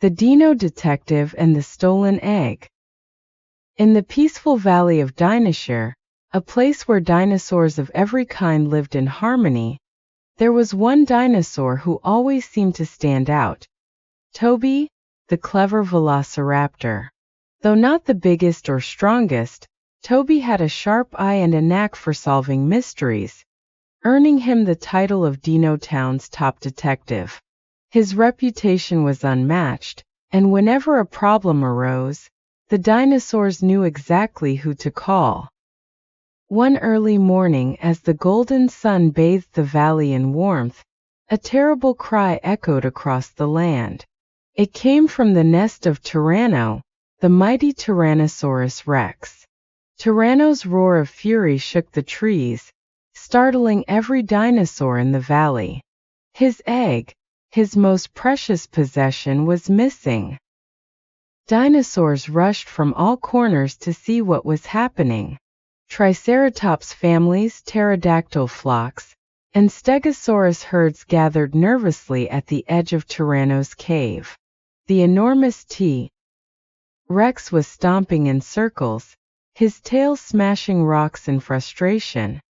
The Dino Detective and the Stolen Egg. In the peaceful valley of Dinoshire, a place where dinosaurs of every kind lived in harmony, there was one dinosaur who always seemed to stand out. Toby, the clever velociraptor. Though not the biggest or strongest, Toby had a sharp eye and a knack for solving mysteries, earning him the title of Dino Town's top detective. His reputation was unmatched, and whenever a problem arose, the dinosaurs knew exactly who to call. One early morning, as the golden sun bathed the valley in warmth, a terrible cry echoed across the land. It came from the nest of Tyranno, the mighty Tyrannosaurus Rex. Tyranno's roar of fury shook the trees, startling every dinosaur in the valley. His egg, his most precious possession, was missing. Dinosaurs rushed from all corners to see what was happening. Triceratops families, pterodactyl flocks, and stegosaurus herds gathered nervously at the edge of Tyranno's cave. The enormous T-Rex was stomping in circles, his tail smashing rocks in frustration.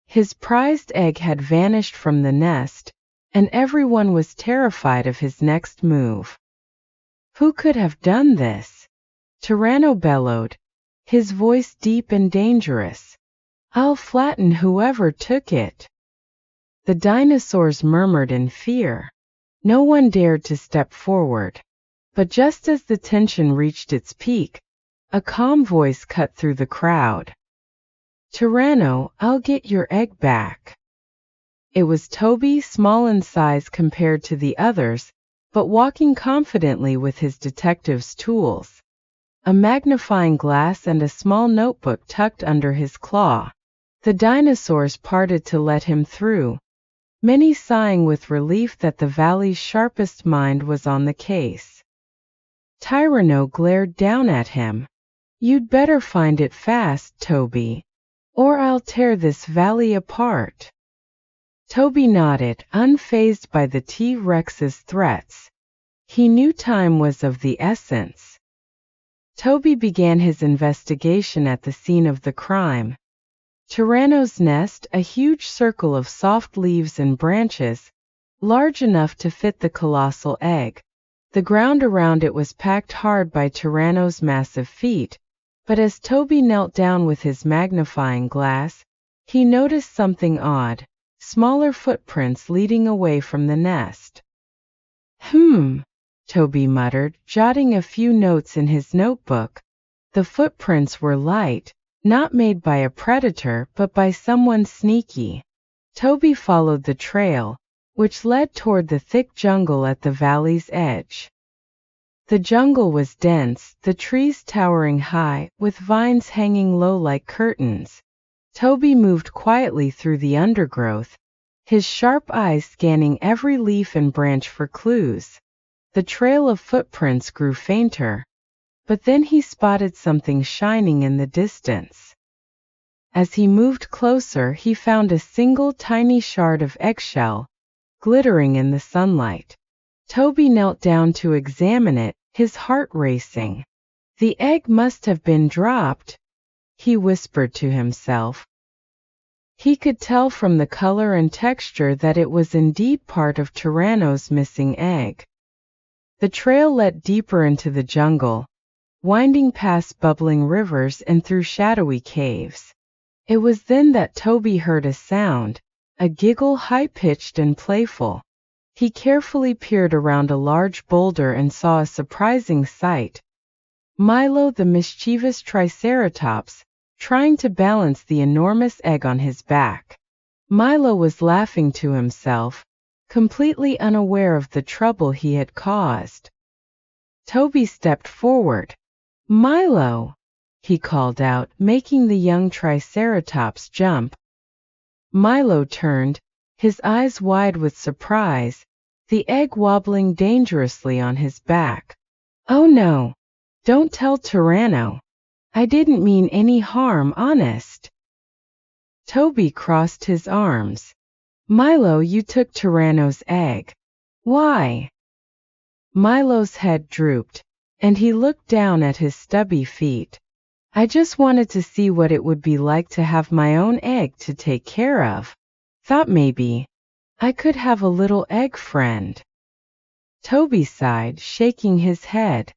His prized egg had vanished from the nest, and everyone was terrified of his next move. Who could have done this? Tyranno bellowed, his voice deep and dangerous. I'll flatten whoever took it. The dinosaurs murmured in fear. No one dared to step forward. But just as the tension reached its peak, a calm voice cut through the crowd. Tyranno, I'll get your egg back. It was Toby, small in size compared to the others, but walking confidently with his detective's tools. A magnifying glass and a small notebook tucked under his claw. The dinosaurs parted to let him through, many sighing with relief that the valley's sharpest mind was on the case. Tyranno glared down at him. You'd better find it fast, Toby, or I'll tear this valley apart. Toby nodded, unfazed by the T-Rex's threats. He knew time was of the essence. Toby began his investigation at the scene of the crime. Tyranno's nest, a huge circle of soft leaves and branches, large enough to fit the colossal egg. The ground around it was packed hard by Tyranno's massive feet, but as Toby knelt down with his magnifying glass, he noticed something odd. Smaller footprints leading away from the nest. Toby muttered, jotting a few notes in his notebook. The footprints were light, not made by a predator but by someone sneaky. Toby followed the trail, which led toward the thick jungle at the valley's edge. The jungle was dense, the trees towering high, with vines hanging low like curtains. Toby moved quietly through the undergrowth, his sharp eyes scanning every leaf and branch for clues. The trail of footprints grew fainter, but then he spotted something shining in the distance. As he moved closer, he found a single tiny shard of eggshell, glittering in the sunlight. Toby knelt down to examine it, his heart racing. The egg must have been dropped, he whispered to himself. He could tell from the color and texture that it was indeed part of Tyranno's missing egg. The trail led deeper into the jungle, winding past bubbling rivers and through shadowy caves. It was then that Toby heard a sound, a giggle high-pitched and playful. He carefully peered around a large boulder and saw a surprising sight. Milo, the mischievous Triceratops, trying to balance the enormous egg on his back. Milo was laughing to himself, completely unaware of the trouble he had caused. Toby stepped forward. Milo, he called out, making the young Triceratops jump. Milo turned, his eyes wide with surprise, the egg wobbling dangerously on his back. Oh no! Don't tell Tyranno. I didn't mean any harm, honest. Toby crossed his arms. Milo, you took Tyranno's egg. Why? Milo's head drooped, and he looked down at his stubby feet. I just wanted to see what it would be like to have my own egg to take care of. Thought maybe I could have a little egg friend. Toby sighed, shaking his head.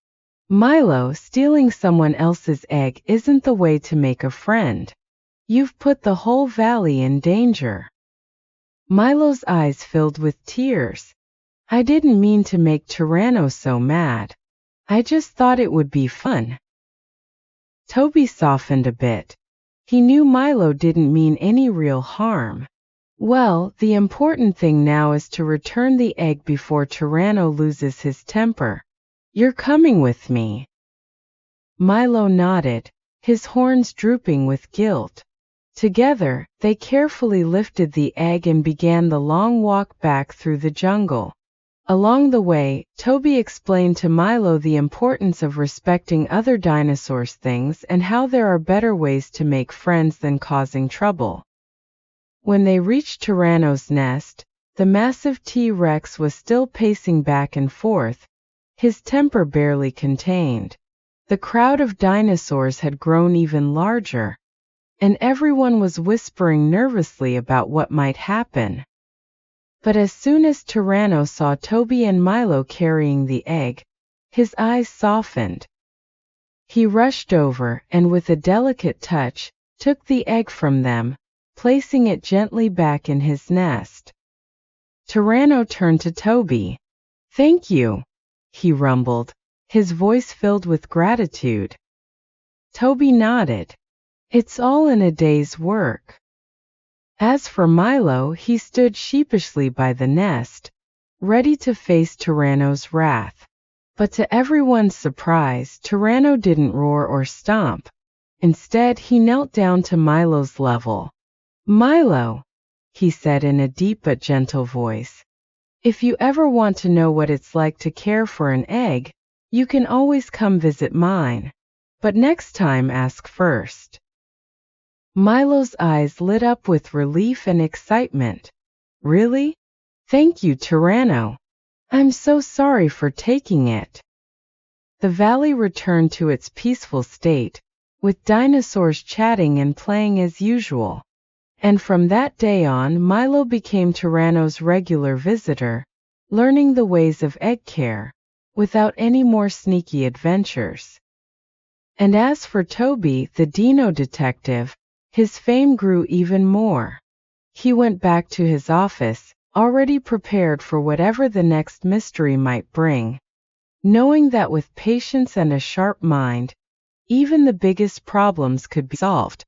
Milo, stealing someone else's egg isn't the way to make a friend. You've put the whole valley in danger. Milo's eyes filled with tears. I didn't mean to make Tyranno so mad. I just thought it would be fun. Toby softened a bit. He knew Milo didn't mean any real harm. Well, the important thing now is to return the egg before Tyranno loses his temper. You're coming with me. Milo nodded, his horns drooping with guilt. Together, they carefully lifted the egg and began the long walk back through the jungle. Along the way, Toby explained to Milo the importance of respecting other dinosaurs' things and how there are better ways to make friends than causing trouble. When they reached Tyranno's nest, the massive T-Rex was still pacing back and forth, his temper barely contained. The crowd of dinosaurs had grown even larger, and everyone was whispering nervously about what might happen. But as soon as Tyranno saw Toby and Milo carrying the egg, his eyes softened. He rushed over and with a delicate touch, took the egg from them, placing it gently back in his nest. Tyranno turned to Toby. "Thank you," he rumbled, his voice filled with gratitude. Toby nodded. "It's all in a day's work." As for Milo, he stood sheepishly by the nest, ready to face Tyranno's wrath. But to everyone's surprise, Tyranno didn't roar or stomp. Instead, he knelt down to Milo's level. "Milo," he said in a deep but gentle voice, "if you ever want to know what it's like to care for an egg, you can always come visit mine. But next time ask first." Milo's eyes lit up with relief and excitement. "Really? Thank you, Tyranno. I'm so sorry for taking it." The valley returned to its peaceful state, with dinosaurs chatting and playing as usual. And from that day on, Milo became Tyranno's regular visitor, learning the ways of egg care, without any more sneaky adventures. And as for Toby, the Dino detective, his fame grew even more. He went back to his office, already prepared for whatever the next mystery might bring, knowing that with patience and a sharp mind, even the biggest problems could be solved.